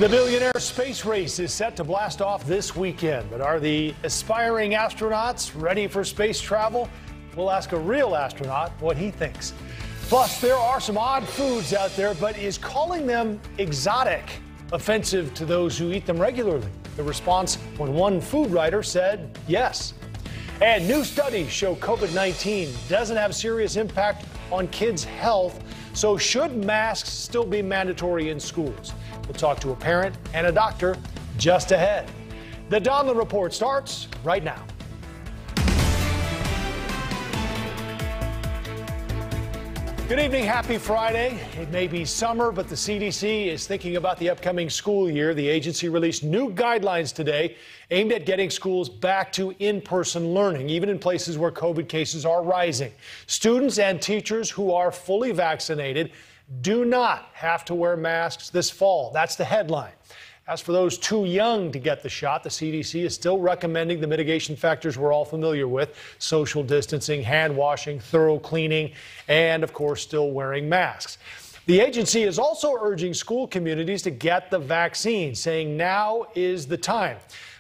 The billionaire space race is set to blast off this weekend, but are the aspiring astronauts ready for space travel? We'll ask a real astronaut what he thinks. Plus, there are some odd foods out there, but is calling them exotic offensive to those who eat them regularly? The response when one food writer said yes. And new studies show COVID-19 doesn't have a serious impact on kids' health, so should masks still be mandatory in schools? We'll talk to a parent and a doctor just ahead. The Donlin Report starts right now. Good evening, happy Friday. It may be summer, but the CDC is thinking about the upcoming school year. The agency released new guidelines today aimed at getting schools back to in-person learning, even in places where COVID cases are rising. Students and teachers who are fully vaccinated do not have to wear masks this fall. That's the headline. As for those too young to get the shot, the CDC is still recommending the mitigation factors we're all familiar with: social distancing, hand washing, thorough cleaning, and of course, still wearing masks. The agency is also urging school communities to get the vaccine, saying now is the time.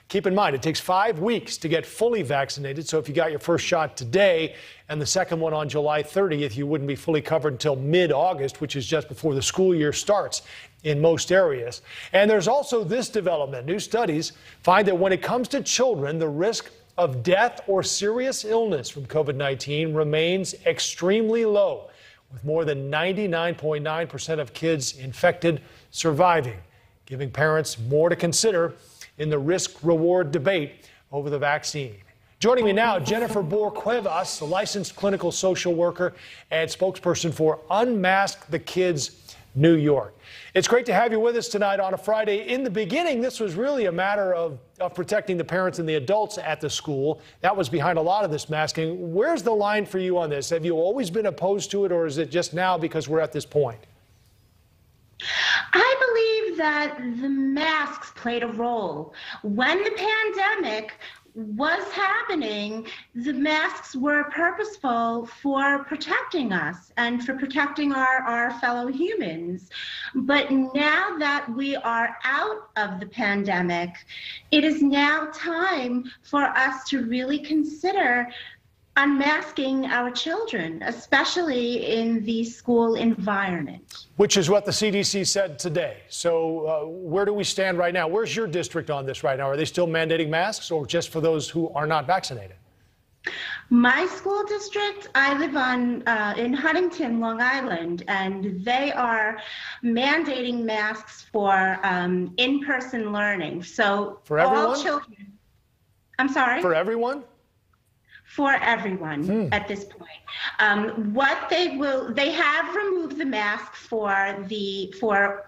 Keep in mind, it takes 5 weeks to get fully vaccinated, so if you got your first shot today and the second one on July 30th, you wouldn't be fully covered until mid-August, which is just before the school year starts in most areas. And there's also this development. New studies find that when it comes to children, the risk of death or serious illness from COVID-19 remains extremely low, with more than 99.9% of kids infected surviving, giving parents more to consider in the risk-reward debate over the vaccine. Joining me now, Jennifer Boer-Cuevas, a licensed clinical social worker and spokesperson for Unmask the Kids New York. It's great to have you with us tonight on a Friday. In the beginning, this was really a matter of protecting the parents and the adults at the school. That was behind a lot of this masking. Where's the line for you on this? Have you always been opposed to it, or is it just now because we're at this point? I believe that the masks played a role. When the pandemic was happening, the masks were purposeful for protecting us and for protecting our fellow humans. But now that we are out of the pandemic, it is now time for us to really consider unmasking our children, especially in the school environment. Which is what the CDC said today. So where do we stand right now? Where's your district on this right now? Are they still mandating masks, or just for those who are not vaccinated? My school district, I live in Huntington, Long Island, and they are mandating masks for in-person learning. So for everyone? All children. I'm sorry? For everyone? For everyone at this point. They have removed the mask for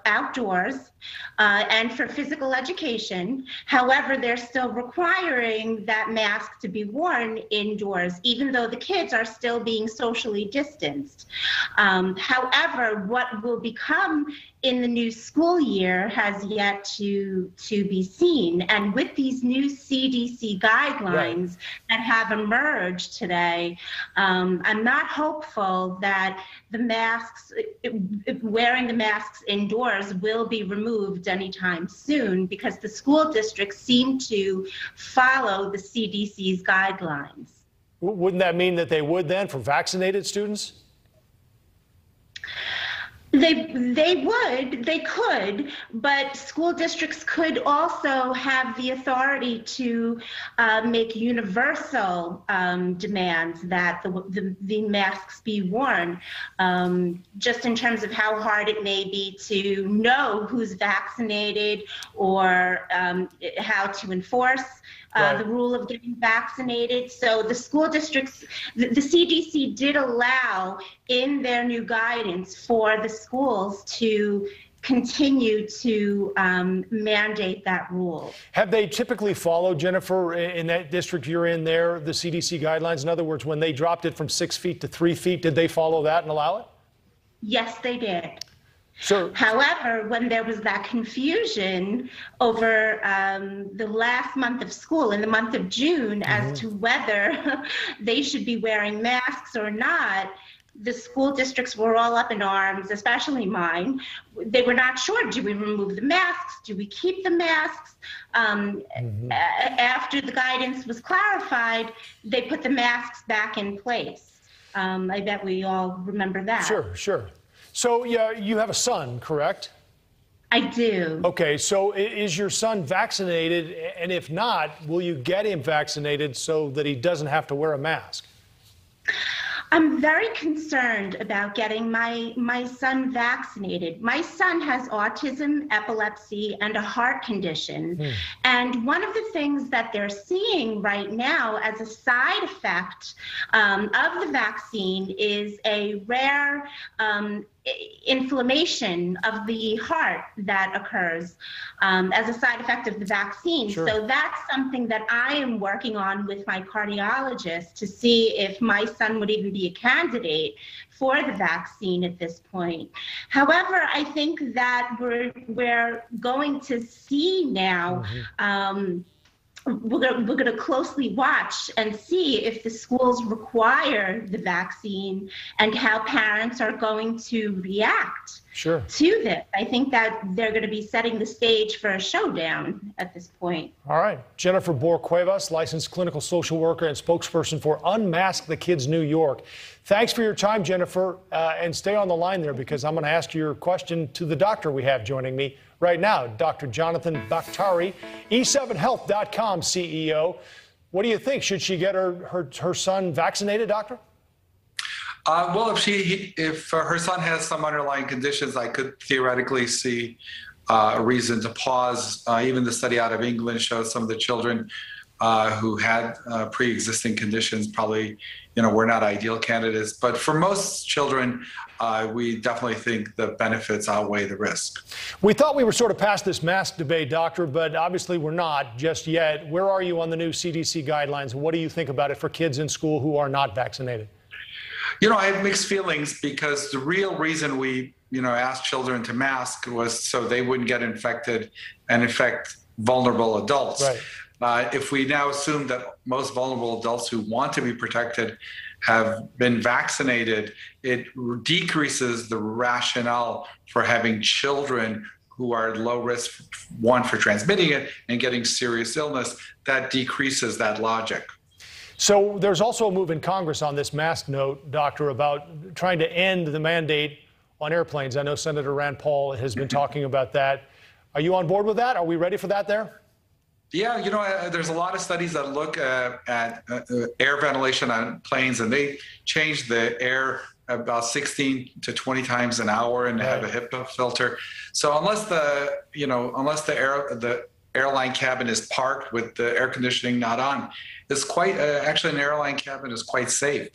outdoors and for physical education. However, they're still requiring that mask to be worn indoors, even though the kids are still being socially distanced. However, what will become in the new school year has yet to be seen. And with these new CDC guidelines that have emerged today, I'm not hopeful that the masks, wearing the masks indoors will be removed anytime soon, because the school districts seem to follow the CDC's guidelines. Wouldn't that mean that they would then for vaccinated students? They could, but school districts could also have the authority to make universal demands that the masks be worn, just in terms of how hard it may be to know who's vaccinated, or how to enforce the rule of getting vaccinated. So the school districts, the CDC did allow in their new guidance for the schools to continue to mandate that rule. Have they typically followed, Jennifer, in that district you're in there, the CDC guidelines? In other words, when they dropped it from 6 feet to 3 feet, did they follow that and allow it? Yes, they did. Sure. However, when there was that confusion over the last month of school, in the month of June, as to whether they should be wearing masks or not, the school districts were all up in arms, especially mine. They were not sure, do we remove the masks? Do we keep the masks? After the guidance was clarified, they put the masks back in place. I bet we all remember that. Sure. So yeah, you have a son, correct? I do. Okay, so is your son vaccinated? And if not, will you get him vaccinated so that he doesn't have to wear a mask? I'm very concerned about getting my son vaccinated. My son has autism, epilepsy, and a heart condition. And one of the things that they're seeing right now as a side effect of the vaccine is a rare inflammation of the heart that occurs as a side effect of the vaccine. Sure. So that's something that I am working on with my cardiologist to see if my son would even be a candidate for the vaccine at this point. However, I think that we're going to see now we're going to closely watch and see if the schools require the vaccine and how parents are going to react to this. I think that they're going to be setting the stage for a showdown at this point. All right. Jennifer Bohr-Cuevas, licensed clinical social worker and spokesperson for Unmask the Kids New York. Thanks for your time, Jennifer, and stay on the line there because I'm going to ask your question to the doctor we have joining me right now, Dr. Jonathan Bakhtari, E7Health.com CEO. What do you think? Should she get her son vaccinated, doctor? Well, if her son has some underlying conditions, I could theoretically see a reason to pause. Even the study out of England shows some of the children who had pre-existing conditions probably, were not ideal candidates. But for most children, we definitely think the benefits outweigh the risk. We thought we were sort of past this mask debate, doctor, but obviously we're not just yet. Where are you on the new CDC guidelines? What do you think about it for kids in school who are not vaccinated? I have mixed feelings because the real reason we, asked children to mask was so they wouldn't get infected and infect vulnerable adults. Right. If we now assume that most vulnerable adults who want to be protected have been vaccinated, it decreases the rationale for having children who are at low risk, one, for transmitting it and getting serious illness. That decreases that logic. So there's also a move in Congress on this mask note, doctor, about trying to end the mandate on airplanes. I know Senator Rand Paul has been talking about that. Are you on board with that? Are we ready for that there? Yeah, there's a lot of studies that look at air ventilation on planes, and they change the air about 16 to 20 times an hour and have a HEPA filter. So unless the airline cabin is parked with the air conditioning not on, it's quite actually an airline cabin is quite safe.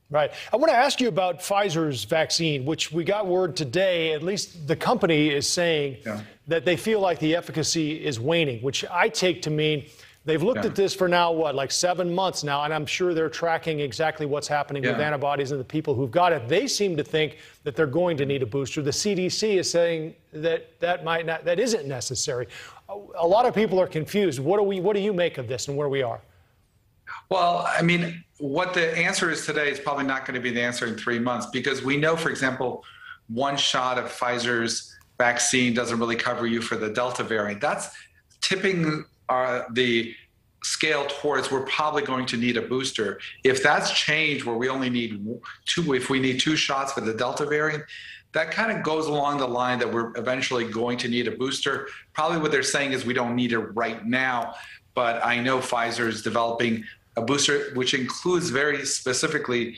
Right. I want to ask you about Pfizer's vaccine, which we got word today, at least the company is saying that they feel like the efficacy is waning, which I take to mean they've looked at this for now, like 7 months now, and I'm sure they're tracking exactly what's happening with antibodies and the people who've got it. They seem to think that they're going to need a booster. The CDC is saying that isn't necessary. A lot of people are confused. What do you make of this and where we are? Well, I mean, what the answer is today is probably not going to be the answer in 3 months, because we know, for example, one shot of Pfizer's vaccine doesn't really cover you for the Delta variant. That's tipping the scale towards we're probably going to need a booster. If that's changed where we only need if we need 2 shots for the Delta variant, that kind of goes along the line that we're eventually going to need a booster. Probably what they're saying is we don't need it right now, but I know Pfizer is developing a booster which includes very specifically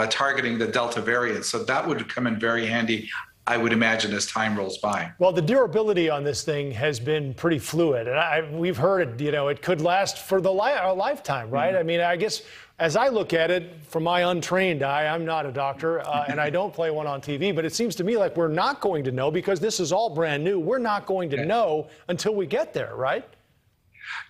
targeting the Delta variant. So that would come in very handy, I would imagine, as time rolls by. Well, the durability on this thing has been pretty fluid. And we've heard it, it could last for a lifetime, right? I mean, I guess as I look at it from my untrained eye, I'm not a doctor and I don't play one on TV, but it seems to me like we're not going to know because this is all brand new. We're not going to know until we get there, right?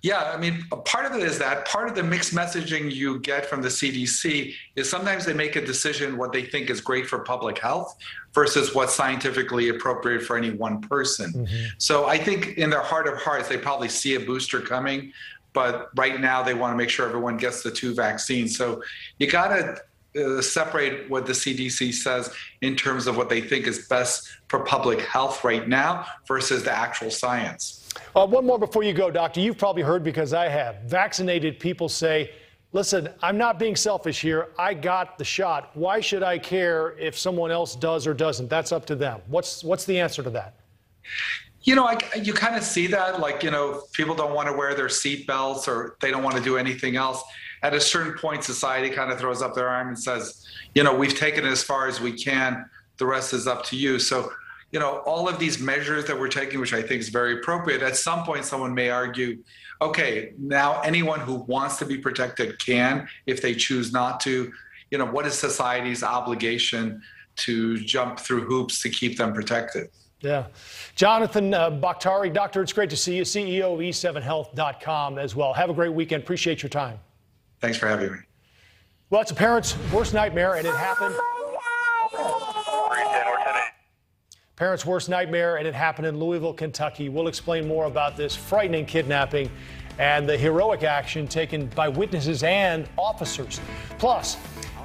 Yeah, I mean, part of it is that part of the mixed messaging you get from the CDC is sometimes they make a decision what they think is great for public health versus what's scientifically appropriate for any one person. So I think in their heart of hearts, they probably see a booster coming, but right now they want to make sure everyone gets the 2 vaccines. So you got to separate what the CDC says in terms of what they think is best for public health right now versus the actual science. One more before you go, Doctor. You've probably heard, because I have, vaccinated people say, listen, I'm not being selfish here. I got the shot. Why should I care if someone else does or doesn't? That's up to them. What's the answer to that? You know, you kind of see that, like, you know, people don't want to wear their seat belts or they don't want to do anything else. At a certain point, society kind of throws up their arm and says, you know, we've taken it as far as we can. The rest is up to you. So, you know, all of these measures that we're taking, which I think is very appropriate, at some point someone may argue, okay, now anyone who wants to be protected can, if they choose not to. You know, what is society's obligation to jump through hoops to keep them protected? Yeah. Jonathan Bakhtari, doctor, it's great to see you, CEO of E7Health.com as well. Have a great weekend. Appreciate your time. Thanks for having me. Well, it's a parent's worst nightmare, and it happened. Parents' worst nightmare, and it happened in Louisville, Kentucky. We'll explain more about this frightening kidnapping and the heroic action taken by witnesses and officers. Plus,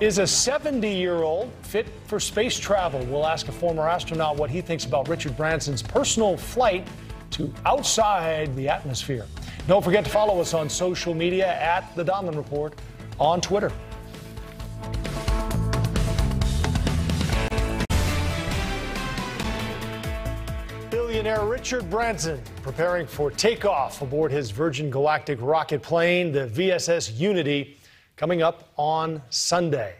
is a 70-year-old fit for space travel? We'll ask a former astronaut what he thinks about Richard Branson's personal flight to outside the atmosphere. Don't forget to follow us on social media at The Donlin Report on Twitter. Billionaire Richard Branson preparing for takeoff aboard his Virgin Galactic rocket plane, the VSS Unity, coming up on Sunday.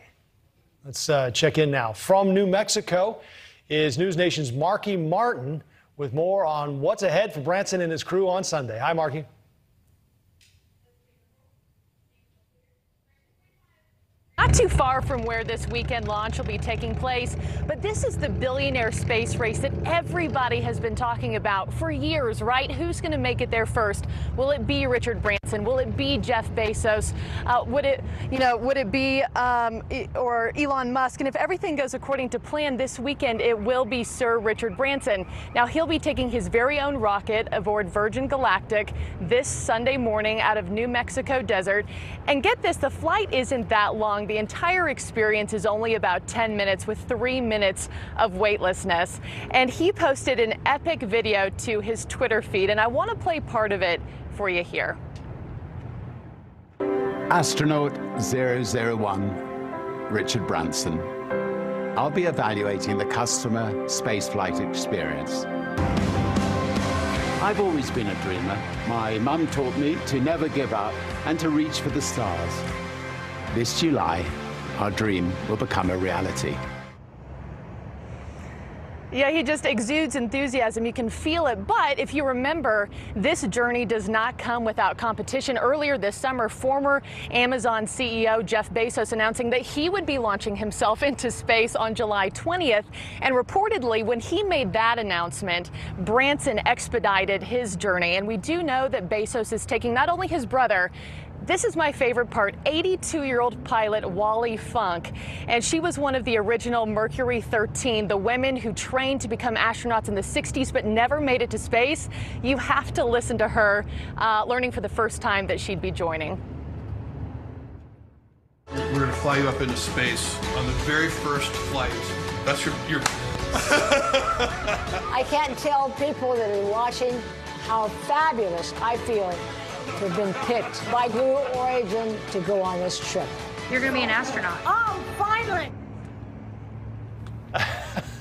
Let's check in now. From New Mexico is News Nation's Marky Martin with more on what's ahead for Branson and his crew on Sunday. Hi, Marky. Not too far from where this weekend launch will be taking place, but this is the billionaire space race that everybody has been talking about for years, right? Who's going to make it there first? Will it be Richard Branson? Will it be Jeff Bezos? Would it be or Elon Musk? And if everything goes according to plan this weekend, it will be Sir Richard Branson. Now, he'll be taking his very own rocket aboard Virgin Galactic this Sunday morning out of New Mexico desert. And get this, the flight isn't that long. The entire experience is only about 10 minutes with 3 minutes of weightlessness. And he posted an epic video to his Twitter feed, and I want to play part of it for you here. Astronaut 001, Richard Branson. I'll be evaluating the customer spaceflight experience. I've always been a dreamer. My mum taught me to never give up and to reach for the stars. This July, our dream will become a reality. Yeah, he just exudes enthusiasm. You can feel it. But if you remember, this journey does not come without competition. Earlier this summer, former Amazon CEO Jeff Bezos announcing that he would be launching himself into space on July 20th. And reportedly, when he made that announcement, Branson expedited his journey. And we do know that Bezos is taking not only his brother, this is my favorite part, 82-year-old pilot Wally Funk. And she was one of the original Mercury 13, the women who trained to become astronauts in the 60s but never made it to space. You have to listen to her learning for the first time that she'd be joining. We're going to fly you up into space on the very first flight. That's your I can't tell people that are watching how fabulous I feel to have been picked by Blue Origin to go on this trip. You're going to be an astronaut. Oh, finally!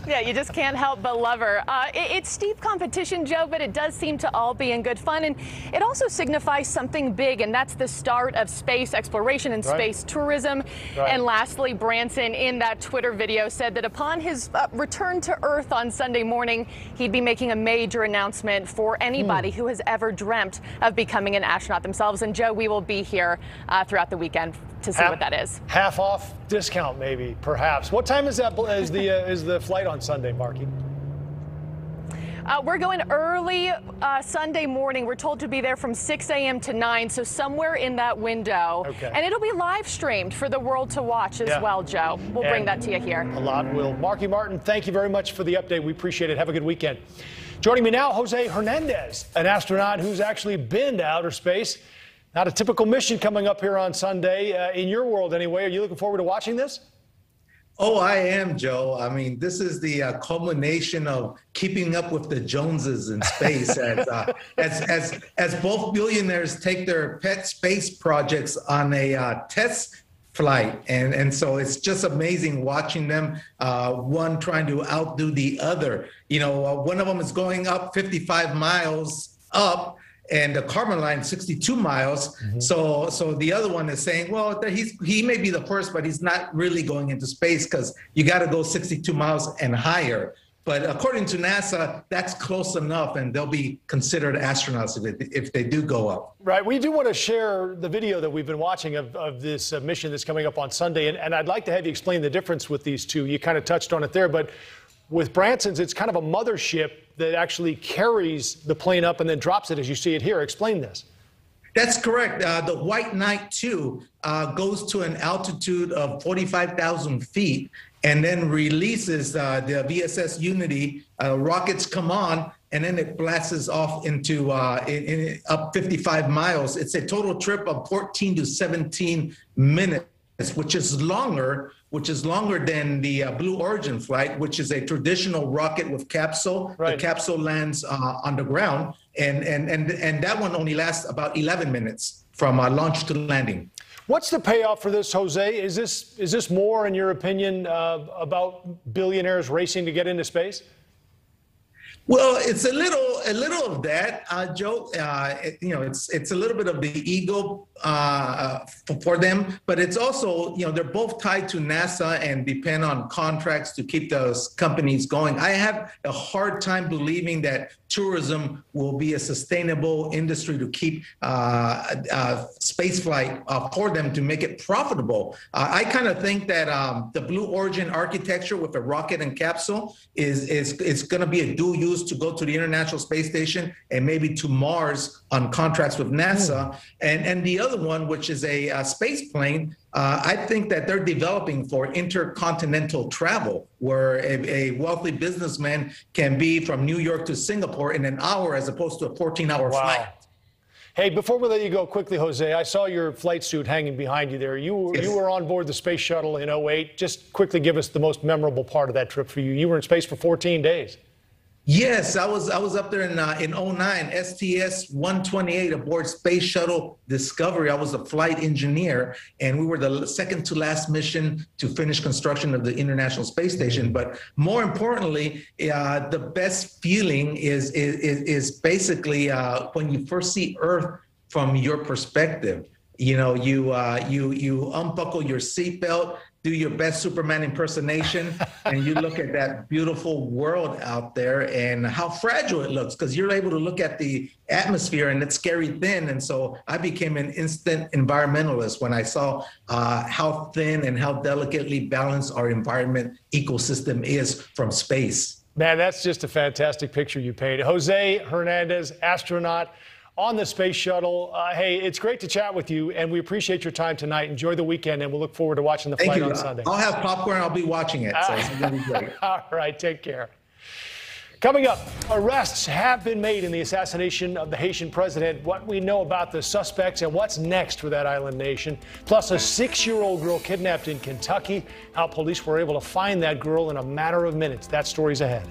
Yeah, you just can't help but love her. It's steep competition, Joe, but it does seem to all be in good fun. And it also signifies something big, and that's the start of space exploration and space tourism. Right. And lastly, Branson, in that Twitter video, said that upon his return to Earth on Sunday morning, he'd be making a major announcement for anybody who has ever dreamt of becoming an astronaut themselves. And Joe, we will be here throughout the weekend to see what that is. Half off discount, maybe, perhaps. What time is that? Is the flight on Sunday, Marky? We're going early Sunday morning. We're told to be there from 6 a.m. to 9, so somewhere in that window. Okay. And it'll be live streamed for the world to watch as well, Joe. We'll bring that to you here. A lot will. Marky Martin, thank you very much for the update. We appreciate it. Have a good weekend. Joining me now, Jose Hernandez, an astronaut who's actually been to outer space. Not a typical mission coming up here on Sunday, in your world anyway. Are you looking forward to watching this? Oh, I am, Joe. I mean, this is the culmination of keeping up with the Joneses in space as both billionaires take their pet space projects on a test flight. And so it's just amazing watching them, one trying to outdo the other. You know, one of them is going up 55 miles up, and the carbon line 62 miles. Mm-hmm. So the other one is saying, well, he may be the first, but he's not really going into space because you got to go 62 miles and higher. But according to NASA, that's close enough, and they'll be considered astronauts if they do go up. Right. We do want to share the video that we've been watching of this mission that's coming up on Sunday, and I'd like to have you explain the difference with these two. You kind of touched on it there, but with Branson's, it's kind of a mothership that actually carries the plane up and then drops it as you see it here. Explain this. That's correct. The White Knight 2 goes to an altitude of 45,000 feet and then releases the VSS Unity. Rockets come on, and then it blasts off into up 55 miles. It's a total trip of 14 to 17 minutes, which is longer than the Blue Origin flight, which is a traditional rocket with capsule. Right. The capsule lands on the ground, and that one only lasts about 11 minutes from launch to landing. What's the payoff for this, Jose? Is this more, in your opinion, about billionaires racing to get into space? Well, it's a little of that, Joe. It's a little bit of the ego for them, but it's also, they're both tied to NASA and depend on contracts to keep those companies going. I have a hard time believing that tourism will be a sustainable industry to keep spaceflight for them to make it profitable. I kind of think that the Blue Origin architecture with a rocket and capsule is going to be a dual use to go to the International Space Station and maybe to Mars on contracts with NASA. And the other one, which is a space plane, I think that they're developing for intercontinental travel, where a wealthy businessman can be from New York to Singapore in an hour as opposed to a 14-hour flight. Hey, before we let you go quickly, Jose, I saw your flight suit hanging behind you there. You were on board the space shuttle in 2008. Just quickly give us the most memorable part of that trip for you. You were in space for 14 days. Yes, I was up there in 2009, STS-128 aboard Space Shuttle Discovery. I was a flight engineer, and we were the second to last mission to finish construction of the International Space Station. But more importantly, the best feeling is basically when you first see Earth from your perspective. You unbuckle your seatbelt, do your best Superman impersonation, and you look at that beautiful world out there and how fragile it looks, because you're able to look at the atmosphere and it's scary thin. And so I became an instant environmentalist when I saw how thin and how delicately balanced our environment ecosystem is from space. Man, that's just a fantastic picture you painted. Jose Hernandez, astronaut on the space shuttle. Hey, it's great to chat with you, and we appreciate your time tonight. Enjoy the weekend, and we'll look forward to watching the flight on Sunday. I'll have popcorn. I'll be watching it. So it's going to be great. All right, take care. Coming up, arrests have been made in the assassination of the Haitian president. What we know about the suspects and what's next for that island nation. Plus, a 6-year-old girl kidnapped in Kentucky. How police were able to find that girl in a matter of minutes. That story's ahead.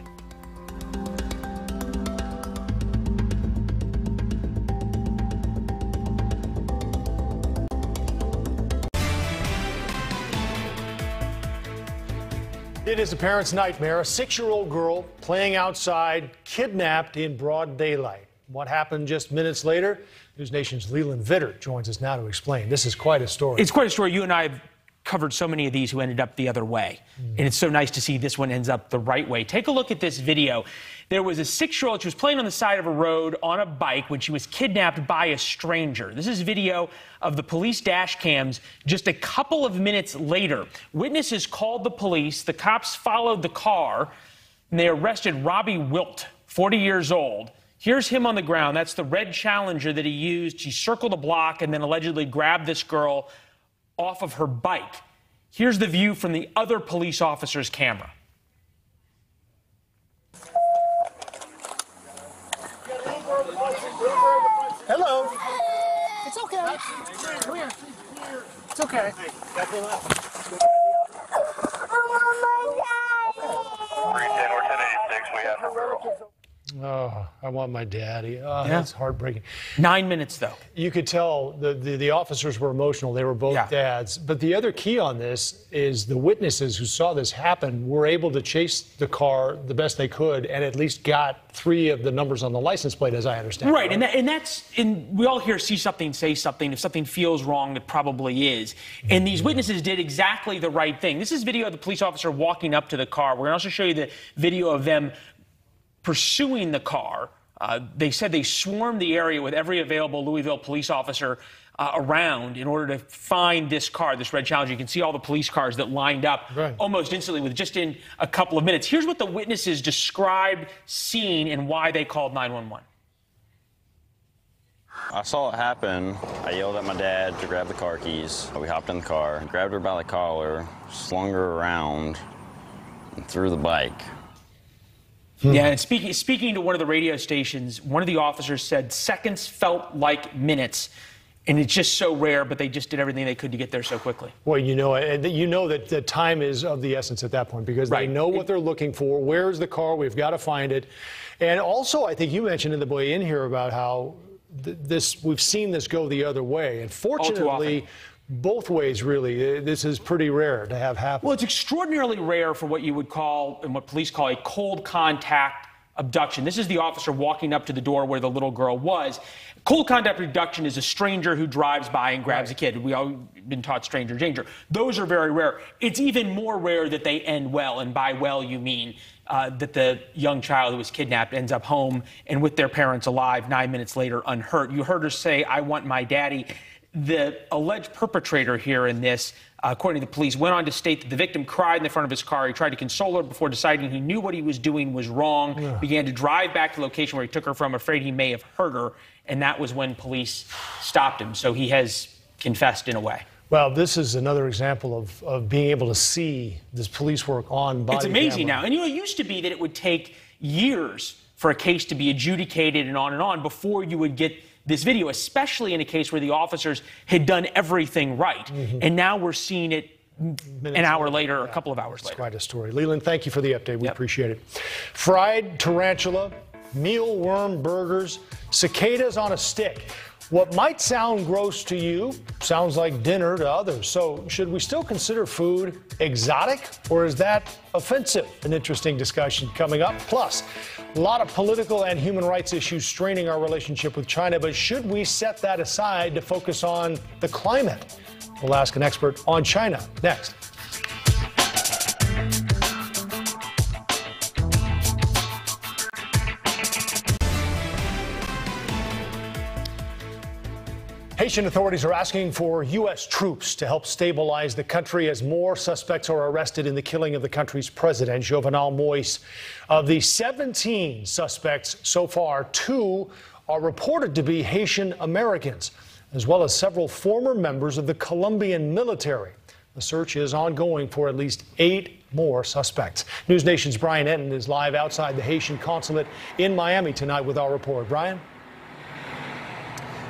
It is a parent's nightmare. A 6-year-old girl playing outside, kidnapped in broad daylight. What happened just minutes later? News Nation's Leland Vitter joins us now to explain. This is quite a story. It's quite a story. You and I have covered so many of these who ended up the other way. And it's so nice to see this one ends up the right way. Take a look at this video. There was a 6-year-old, she was playing on the side of a road on a bike when she was kidnapped by a stranger. This is video of the police dash cams just a couple of minutes later. Witnesses called the police. The cops followed the car, and they arrested Robbie Wilt, 40 years old. Here's him on the ground. That's the red Challenger that he used. He circled a block and then allegedly grabbed this girl off of her bike. Here's the view from the other police officer's camera. Hello. It's okay. Come here. It's okay. 310 or 1086, we have referral. Oh, I want my daddy. Oh, that's heartbreaking. 9 minutes, though. You could tell the officers were emotional. They were both dads. But the other key on this is the witnesses who saw this happen were able to chase the car the best they could and at least got 3 of the numbers on the license plate, as I understand. Right, and we all here see something, say something. If something feels wrong, it probably is. And these witnesses did exactly the right thing. This is video of the police officer walking up to the car. We're going to also show you the video of them pursuing the car. They said they swarmed the area with every available Louisville police officer around in order to find this car, this red Challenger. You can see all the police cars that lined up almost instantly with just in a couple of minutes. Here's what the witnesses described seeing and why they called 911. I saw it happen. I yelled at my dad to grab the car keys. We hopped in the car, grabbed her by the collar, slung her around, and threw the bike. Yeah, and speaking to one of the radio stations, one of the officers said seconds felt like minutes. And it's just so rare, but they just did everything they could to get there so quickly. Well, you know that the time is of the essence at that point because they know what they're looking for. Where's the car? We've got to find it. And also, I think you mentioned in the way in here about how we've seen this go the other way. And fortunately, both ways, really, this is pretty rare to have happen. Well, it's extraordinarily rare for what you would call, and what police call, a cold contact abduction. This is the officer walking up to the door where the little girl was. Cold contact abduction is a stranger who drives by and grabs a kid. We all been taught stranger danger. Those are very rare. It's even more rare that they end well, and by well you mean that the young child who was kidnapped ends up home and with their parents alive 9 minutes later unhurt. You heard her say, "I want my daddy." The alleged perpetrator here in this, according to the police, went on to state that the victim cried in the front of his car. He tried to console her before deciding he knew what he was doing was wrong, began to drive back to the location where he took her from, afraid he may have hurt her, and that was when police stopped him. So he has confessed in a way. Well, this is another example of being able to see this police work on body It's amazing camera. now. And, you know, it used to be that it would take years for a case to be adjudicated and on before you would get this video, especially in a case where the officers had done everything right. And now we're seeing it an hour later, or a couple of hours later. It's quite a story. Leland, thank you for the update. We appreciate it. Fried tarantula, mealworm burgers, cicadas on a stick. What might sound gross to you sounds like dinner to others. So should we still consider food exotic, or is that offensive? An interesting discussion coming up. Plus, a lot of political and human rights issues straining our relationship with China, but should we set that aside to focus on the climate? We'll ask an expert on China next. Haitian authorities are asking for U.S. troops to help stabilize the country as more suspects are arrested in the killing of the country's president, Jovenel Moïse. Of the 17 suspects so far, 2 are reported to be Haitian Americans, as well as several former members of the Colombian military. The search is ongoing for at least 8 more suspects. News Nation's Brian Enton is live outside the Haitian consulate in Miami tonight with our report. Brian?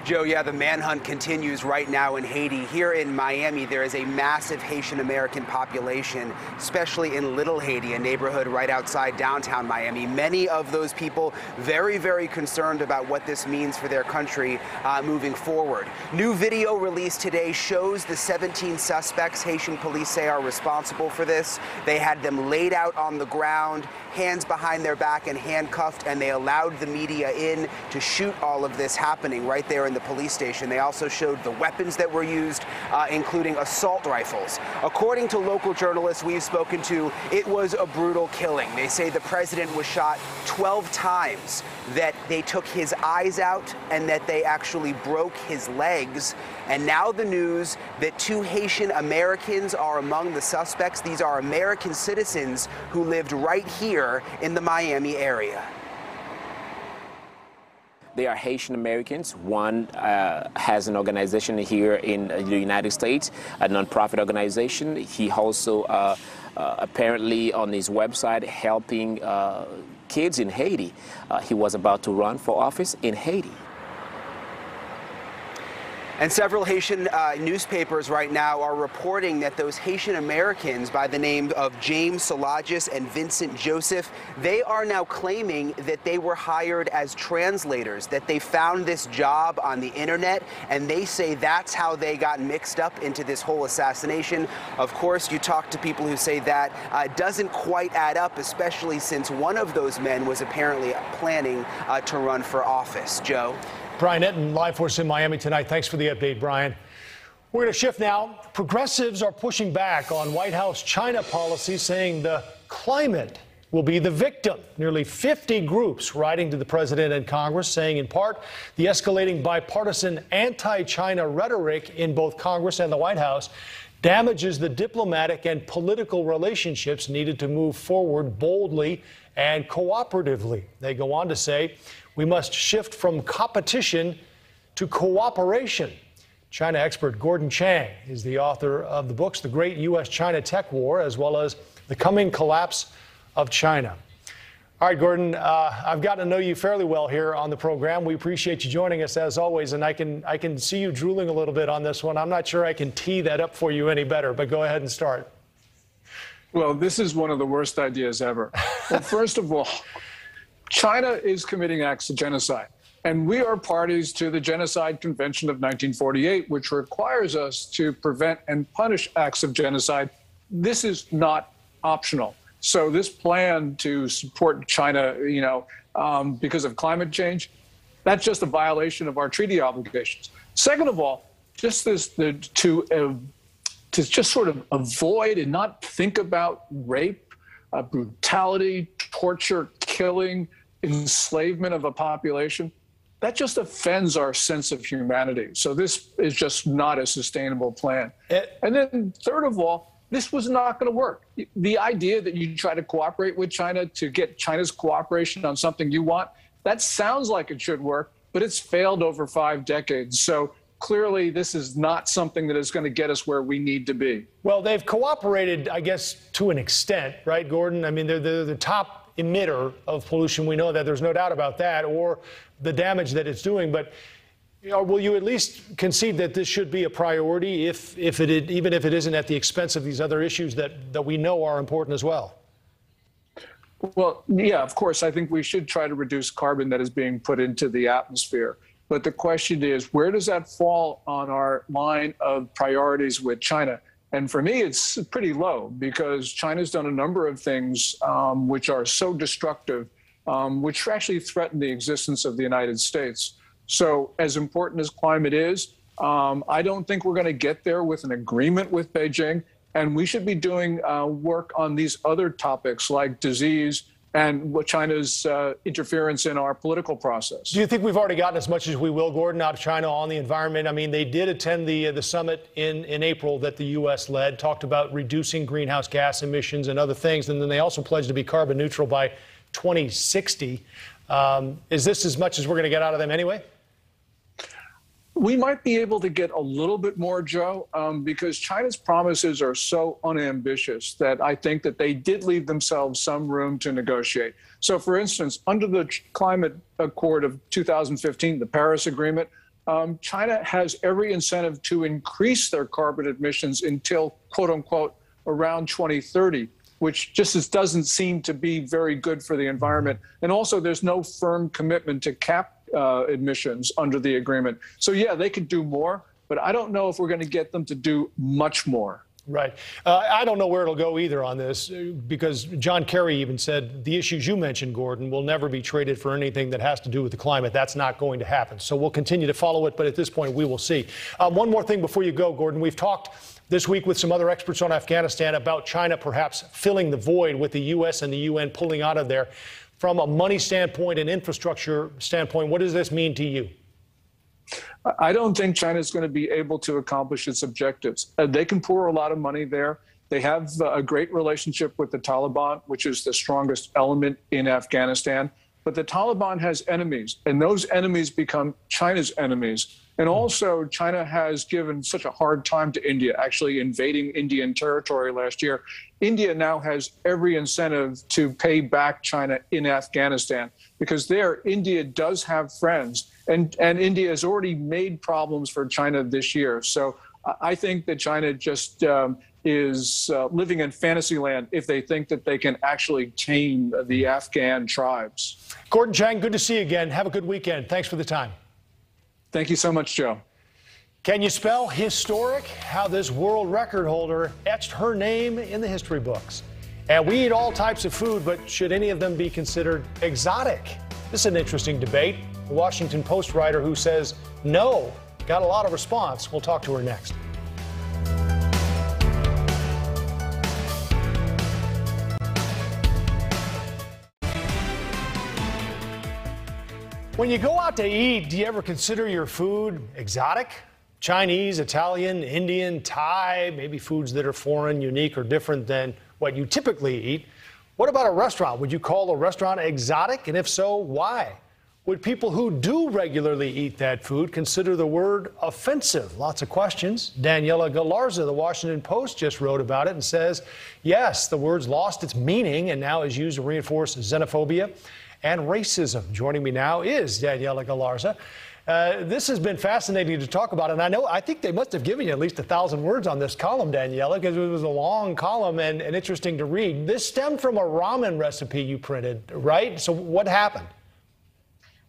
Joe, yeah, the manhunt continues right now in Haiti. Here in Miami, there is a massive Haitian American population, especially in Little Haiti, a neighborhood right outside downtown Miami. Many of those people very, very concerned about what this means for their country moving forward. New video released today shows the 17 suspects Haitian police say are responsible for this. They had them laid out on the ground, hands behind their back and handcuffed, and they allowed the media in to shoot all of this happening right there in the police station. They also showed the weapons that were used, including assault rifles. According to local journalists we've spoken to, it was a brutal killing. They say the president was shot 12 times, that they took his eyes out, and that they actually broke his legs. And now the news that 2 Haitian Americans are among the suspects. These are American citizens who lived right here in the Miami area. They are Haitian Americans. One has an organization here in the United States, a nonprofit organization. He also apparently on his website helping kids in Haiti. He was about to run for office in Haiti. And several Haitian newspapers right now are reporting that those Haitian Americans by the name of James Solagis and Vincent Joseph, they are now claiming that they were hired as translators, that they found this job on the internet, and they say that's how they got mixed up into this whole assassination. Of course, you talk to people who say that doesn't quite add up, especially since one of those men was apparently planning to run for office. Joe? Brian Etten, live for us in Miami tonight. Thanks for the update, Brian. We're going to shift now. Progressives are pushing back on White House China policy, saying the climate will be the victim. Nearly 50 groups writing to the president and Congress, saying in part the escalating bipartisan anti-China rhetoric in both Congress and the White House damages the diplomatic and political relationships needed to move forward boldly and cooperatively. They go on to say, we must shift from competition to cooperation. China expert Gordon Chang is the author of the books, The Great U.S.-China Tech War, as well as The Coming Collapse of China. All right, Gordon, I've gotten to know you fairly well here on the program. We appreciate you joining us as always, and I can see you drooling a little bit on this one. I'm not sure I can tee that up for you any better, but go ahead and start. Well, this is one of the worst ideas ever. Well, first of all, China is committing acts of genocide, and we are parties to the Genocide Convention of 1948, which requires us to prevent and punish acts of genocide. This is not optional. So this plan to support China, because of climate change, that's just a violation of our treaty obligations. Second of all, just to just sort of avoid and not think about rape, brutality, torture, killing, enslavement of a population, that just offends our sense of humanity. So this is just not a sustainable plan. And then third of all, this was not going to work. The idea that you try to cooperate with China to get China's cooperation on something you want, that sounds like it should work, but it's failed over 5 decades. So clearly, this is not something that is going to get us where we need to be. Well, they've cooperated, I guess, to an extent, right, Gordon? I mean, they're the top emitter of pollution. We know that. There's no doubt about that, or the damage that it's doing. But will you at least concede that this should be a priority, even if it isn't at the expense of these other issues that we know are important as well? Well, yeah, of course. I think we should try to reduce carbon that is being put into the atmosphere. But the question is, where does that fall on our line of priorities with China? And for me, it's pretty low, because China's done a number of things which are so destructive, which actually threaten the existence of the United States. So as important as climate is, I don't think we're going to get there with an agreement with Beijing. And we should be doing work on these other topics like disease and China's interference in our political process. Do you think we've already gotten as much as we will, Gordon, out of China on the environment? I mean, they did attend the summit in April that the U.S. led, talked about reducing greenhouse gas emissions and other things, and then they also pledged to be carbon neutral by 2060. Is this as much as we're going to get out of them anyway? We might be able to get a little bit more, Joe, because China's promises are so unambitious that I think that they did leave themselves some room to negotiate. So, for instance, under the Climate Accord of 2015, the Paris Agreement, China has every incentive to increase their carbon emissions until, quote unquote, around 2030, which just doesn't seem to be very good for the environment. And also, there's no firm commitment to cap emissions under the agreement. So, yeah, they could do more, but I don't know if we're going to get them to do much more. Right. I don't know where it'll go either on this, because John Kerry even said the issues you mentioned, Gordon, will never be traded for anything that has to do with the climate. That's not going to happen. So we'll continue to follow it, but at this point, we will see. One more thing before you go, Gordon. We've talked this week with some other experts on Afghanistan about China perhaps filling the void with the U.S. and the UN pulling out of there. From a money standpoint and infrastructure standpoint, what does this mean to you? I don't think China is going to be able to accomplish its objectives. They can pour a lot of money there. They have a great relationship with the Taliban, which is the strongest element in Afghanistan. but the Taliban has enemies, and those enemies become China's enemies. And also, China has given such a hard time to India, actually invading Indian territory last year. India now has every incentive to pay back China in Afghanistan, because there, India does have friends, and India has already made problems for China this year. So I think that China just is living in fantasy land if they think that they can actually tame the Afghan tribes. Gordon Chang, good to see you again. Have a good weekend. Thanks for the time. Thank you so much, Joe. Can you spell historic? How this world record holder etched her name in the history books. And we eat all types of food, but should any of them be considered exotic? This is an interesting debate. The Washington Post writer who says no got a lot of response. We'll talk to her next. When you go out to eat, do you ever consider your food exotic? Chinese, Italian, Indian, Thai, maybe foods that are foreign, unique, or different than what you typically eat. What about a restaurant? Would you call a restaurant exotic? And if so, why? Would people who do regularly eat that food consider the word offensive? Lots of questions. Daniela Galarza of the Washington Post just wrote about it and says, yes, the word's lost its meaning and now is used to reinforce xenophobia and racism. Joining me now is Daniela Galarza. This has been fascinating to talk about, and I think they must have given you at least 1,000 words on this column, Daniela, because it was a long column and interesting to read. This stemmed from a ramen recipe you printed, right? So what happened?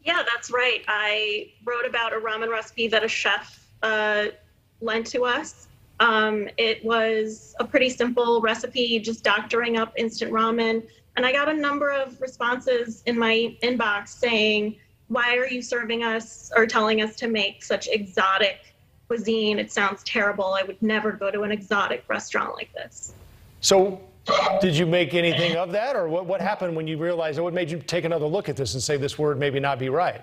Yeah, that's right. I wrote about a ramen recipe that a chef lent to us. It was a pretty simple recipe, just doctoring up instant ramen. And I got a number of responses in my inbox saying, why are you serving us or telling us to make such exotic cuisine? It sounds terrible. I would never go to an exotic restaurant like this. So did you make anything of that? Or what happened when you realized, what made you take another look at this and say this word maybe not be right?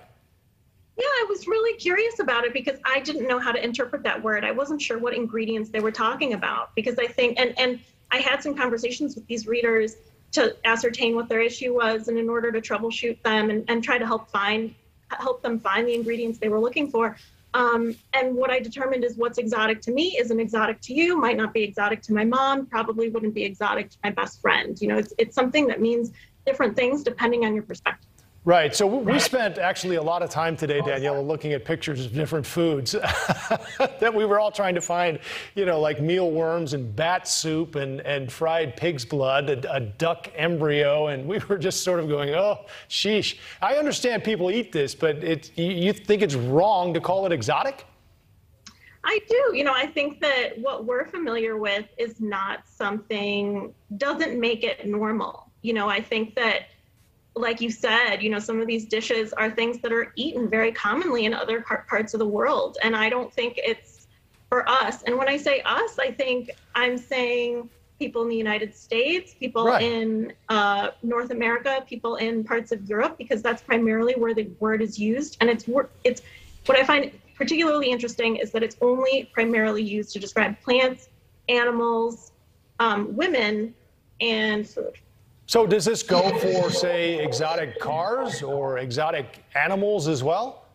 Yeah, I was really curious about it because I didn't know how to interpret that word. I wasn't sure what ingredients they were talking about because I think, and I had some conversations with these readers to ascertain what their issue was, and in order to troubleshoot them and try to help them find the ingredients they were looking for. And what I determined is what's exotic to me isn't exotic to you, might not be exotic to my mom, probably wouldn't be exotic to my best friend. You know, it's something that means different things depending on your perspective. Right. So we spent actually a lot of time today, Daniela, looking at pictures of different foods that we were all trying to find, you know, like mealworms and bat soup and fried pig's blood, a duck embryo. And we were just sort of going, oh, sheesh. I understand people eat this, but you think it's wrong to call it exotic? I do. You know, I think that what we're familiar with is not something, doesn't make it normal. You know, I think that, like you said, you know, some of these dishes are things that are eaten very commonly in other parts of the world. And I don't think it's for us. And when I say us, I think I'm saying people in the United States, people in North America, people in parts of Europe, because that's primarily where the word is used. And it's what I find particularly interesting is that it's only primarily used to describe plants, animals, women, and food. So does this go for, say, exotic cars or exotic animals as well?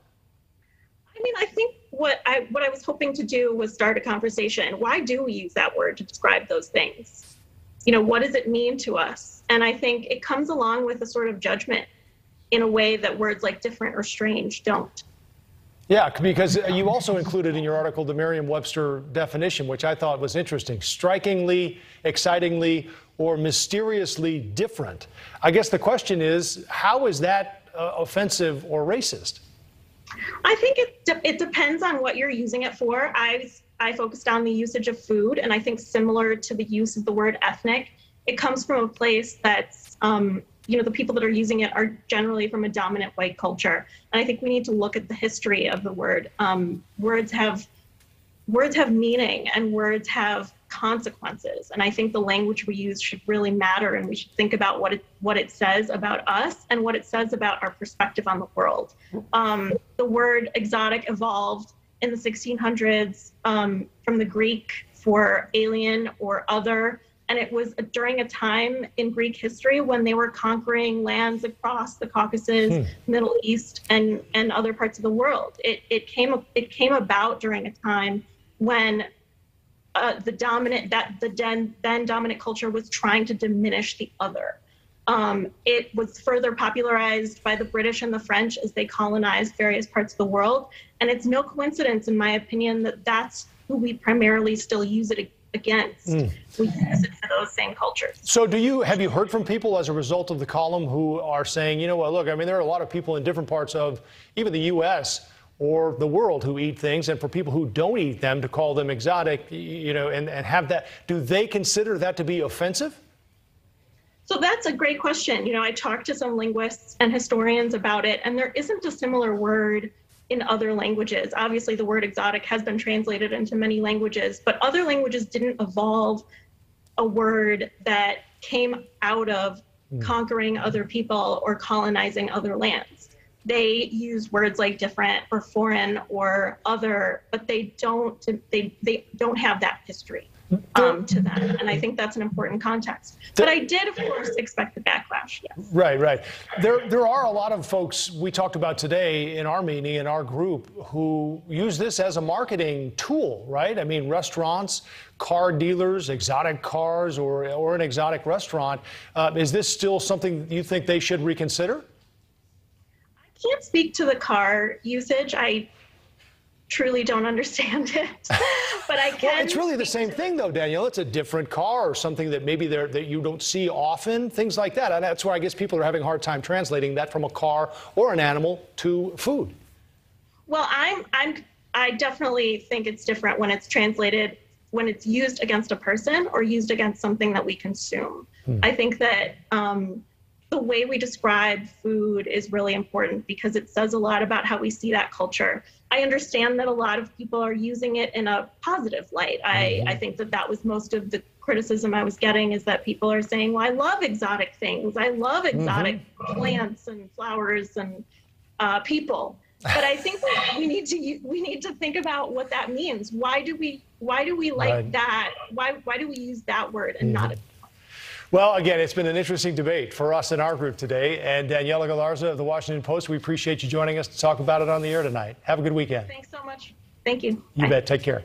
I mean, I think what I was hoping to do was start a conversation. Why do we use that word to describe those things? You know, what does it mean to us? And I think it comes along with a sort of judgment in a way that words like different or strange don't. Yeah, because you also included in your article the Merriam-Webster definition, which I thought was interesting. Strikingly, excitingly, or mysteriously different. I guess the question is, how is that offensive or racist? I think it depends on what you're using it for. I focused on the usage of food, and I think similar to the use of the word ethnic, it comes from a place that's, you know, the people that are using it are generally from a dominant white culture. And I think we need to look at the history of the word. Words have meaning and words have consequences. And I think the language we use should really matter, and we should think about what it says about us and what it says about our perspective on the world. The word exotic evolved in the 1600s from the Greek for alien or other. And it was during a time in Greek history when they were conquering lands across the Caucasus, Middle East, and other parts of the world. It came about during a time when the then dominant culture was trying to diminish the other. It was further popularized by the British and the French as they colonized various parts of the world. And it's no coincidence, in my opinion, that that's who we primarily still use it against. We use it for those same cultures. So have you heard from people as a result of the column who are saying, you know what, look, I mean, there are a lot of people in different parts of even the U.S. or the world who eat things, and for people who don't eat them to call them exotic, you know, and have that, do they consider that to be offensive? So that's a great question. You know, I talked to some linguists and historians about it, and there isn't a similar word in other languages. Obviously, the word exotic has been translated into many languages, but other languages didn't evolve a word that came out of conquering other people or colonizing other lands. They use words like different or foreign or other, but they don't have that history to them. And I think that's an important context. But I did, of course, expect the backlash, yes. Right. There are a lot of folks we talked about today in our meeting, in our group, who use this as a marketing tool, right? I mean, restaurants, car dealers, exotic cars, or an exotic restaurant. Is this still something you think they should reconsider? I can't speak to the car usage. I truly don't understand it, but I can. Well, it's really the same thing, though, Danielle. It's a different car or something that maybe that you don't see often, things like that. And that's where I guess people are having a hard time translating that from a car or an animal to food. Well, I definitely think it's different when it's translated, when it's used against a person or used against something that we consume. I think that the way we describe food is really important because it says a lot about how we see that culture. I understand that a lot of people are using it in a positive light. I think that was most of the criticism I was getting, is that people are saying, well, I love exotic things. I love exotic plants and flowers and people. But I think that we need to think about what that means. Why do we like that? Why do we use that word and not a Well, again, it's been an interesting debate for us in our group today. And Daniela Galarza of the Washington Post, we appreciate you joining us to talk about it on the air tonight. Have a good weekend. Thanks so much. Thank you. You bet. Take care.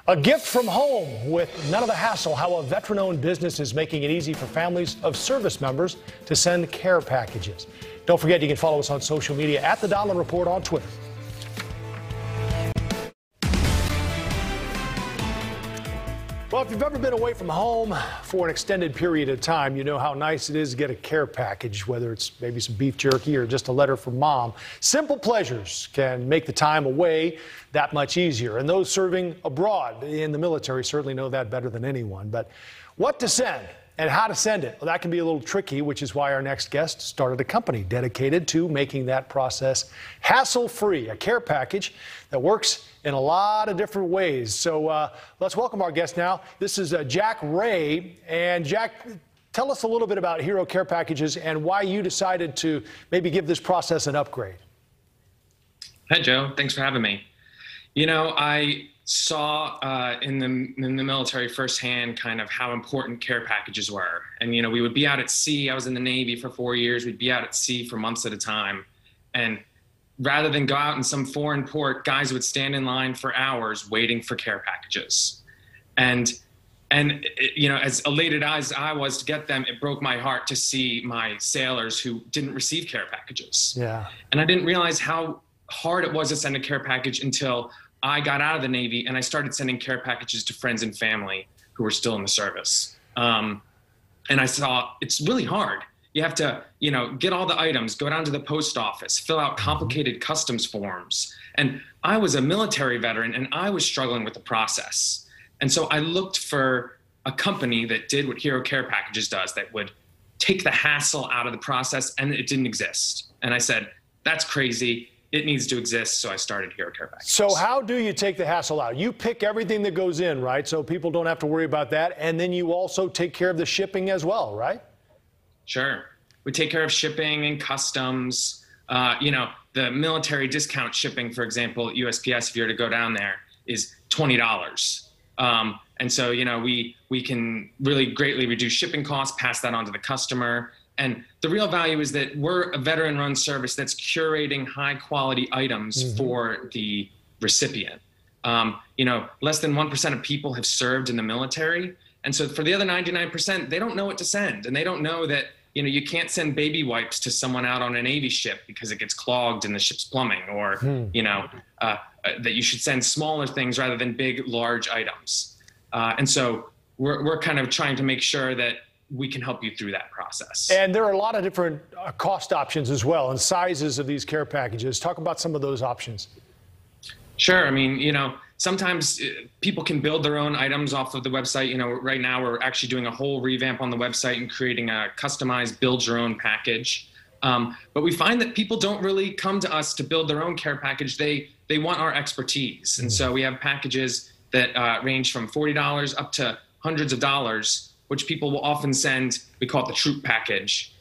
A gift from home with none of the hassle, how a veteran-owned business is making it easy for families of service members to send care packages. Don't forget, you can follow us on social media at The Donlin Report on Twitter. Well, if you've ever been away from home for an extended period of time, you know how nice it is to get a care package, whether it's maybe some beef jerky or just a letter from mom. Simple pleasures can make the time away that much easier. And those serving abroad in the military certainly know that better than anyone. But what to send and how to send it, well, that can be a little tricky, which is why our next guest started a company dedicated to making that process hassle-free, a care package that works in a lot of different ways. So let's welcome our guest now. This is Jack Ray. And Jack, tell us a little bit about Hero Care Packages and why you decided to maybe give this process an upgrade. Hi, Joe. Thanks for having me. You know, I saw in the military firsthand kind of how important care packages were. And, you know, we would be out at sea. I was in the Navy for 4 years. We'd be out at sea for months at a time. And rather than go out in some foreign port, guys would stand in line for hours waiting for care packages. And you know, as elated as I was to get them, it broke my heart to see my sailors who didn't receive care packages. Yeah. And I didn't realize how hard it was to send a care package until I got out of the Navy and I started sending care packages to friends and family who were still in the service. And I saw it's really hard. You have to, you know, get all the items, go down to the post office, fill out complicated customs forms. And I was a military veteran and I was struggling with the process. And so I looked for a company that did what Hero Care Packages does, that would take the hassle out of the process, and it didn't exist. And I said, that's crazy. It needs to exist, so I started Hero Care Packages. So how do you take the hassle out? You pick everything that goes in, right? So people don't have to worry about that. And then you also take care of the shipping as well, right? Sure. We take care of shipping and customs. You know, the military discount shipping, for example, at USPS, if you were to go down there, is $20. And so, you know, we can really greatly reduce shipping costs, pass that on to the customer. And the real value is that we're a veteran-run service that's curating high-quality items for the recipient. You know, less than 1% of people have served in the military. And so for the other 99%, they don't know what to send. And they don't know that, you know, you can't send baby wipes to someone out on a Navy ship because it gets clogged in the ship's plumbing, or, you know, that you should send smaller things rather than big, large items. And so we're kind of trying to make sure that we can help you through that process. And there are a lot of different cost options as well, and sizes of these care packages. Talk about some of those options. Sure. I mean, you know, sometimes people can build their own items off of the website. You know, right now we're actually doing a whole revamp on the website and creating a customized build your own package. But we find that people don't really come to us to build their own care package. They want our expertise. And so we have packages that range from $40 up to hundreds of dollars, which people will often send. We call it the troop package.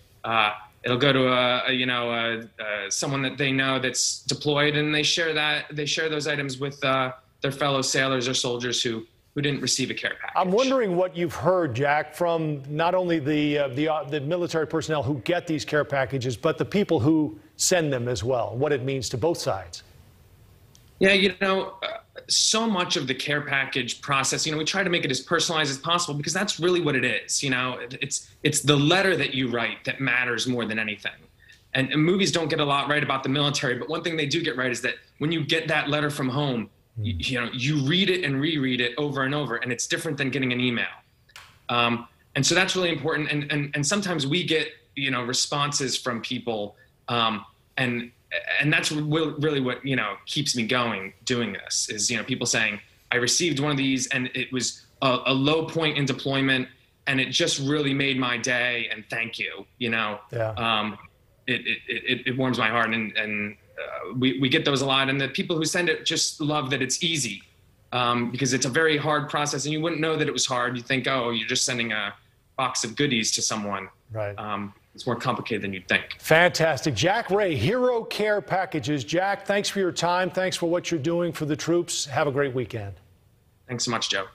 It'll go to someone that they know that's deployed, and they share those items with their fellow sailors or soldiers who didn't receive a care package. I'm wondering what you've heard, Jack, from not only the military personnel who get these care packages, but the people who send them as well. What it means to both sides. Yeah, you know, so much of the care package process, you know, we try to make it as personalized as possible because that's really what it is. You know, it's the letter that you write that matters more than anything. And movies don't get a lot right about the military, but one thing they do get right is that when you get that letter from home, you know, you read it and reread it over and over, and it's different than getting an email. And so that's really important. And sometimes we get, you know, responses from people, and that's really what, you know, keeps me going doing this is, you know, people saying, I received one of these and it was a low point in deployment and it just really made my day, and thank you, you know. Yeah. It warms my heart, and we get those a lot, and the people who send it just love that it's easy, because it's a very hard process, and you wouldn't know that it was hard. You think, oh, you're just sending a box of goodies to someone. Right. It's more complicated than you'd think. Fantastic. Jack Ray, Hero Care Packages. Jack, thanks for your time. Thanks for what you're doing for the troops. Have a great weekend. Thanks so much, Joe.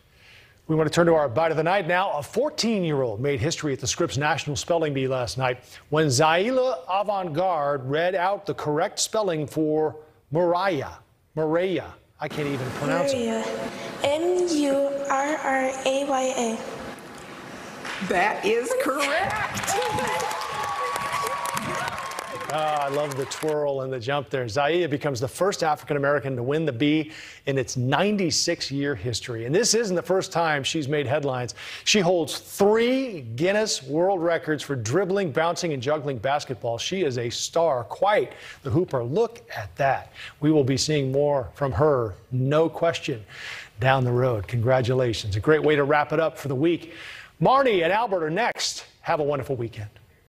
We want to turn to our bite of the night now. A 14-year-old made history at the Scripps National Spelling Bee last night when Zaila Avantgarde read out the correct spelling for Mariah. I can't even pronounce it. Murraya. That is correct. I love the twirl and the jump there. Zaila becomes the first African-American to win the Bee in its 96-year history. And this isn't the first time she's made headlines. She holds 3 Guinness World Records for dribbling, bouncing, and juggling basketball. She is a star, quite the hooper. Look at that. We will be seeing more from her, no question, down the road. Congratulations. A great way to wrap it up for the week. Marnie and Albert are next. Have a wonderful weekend.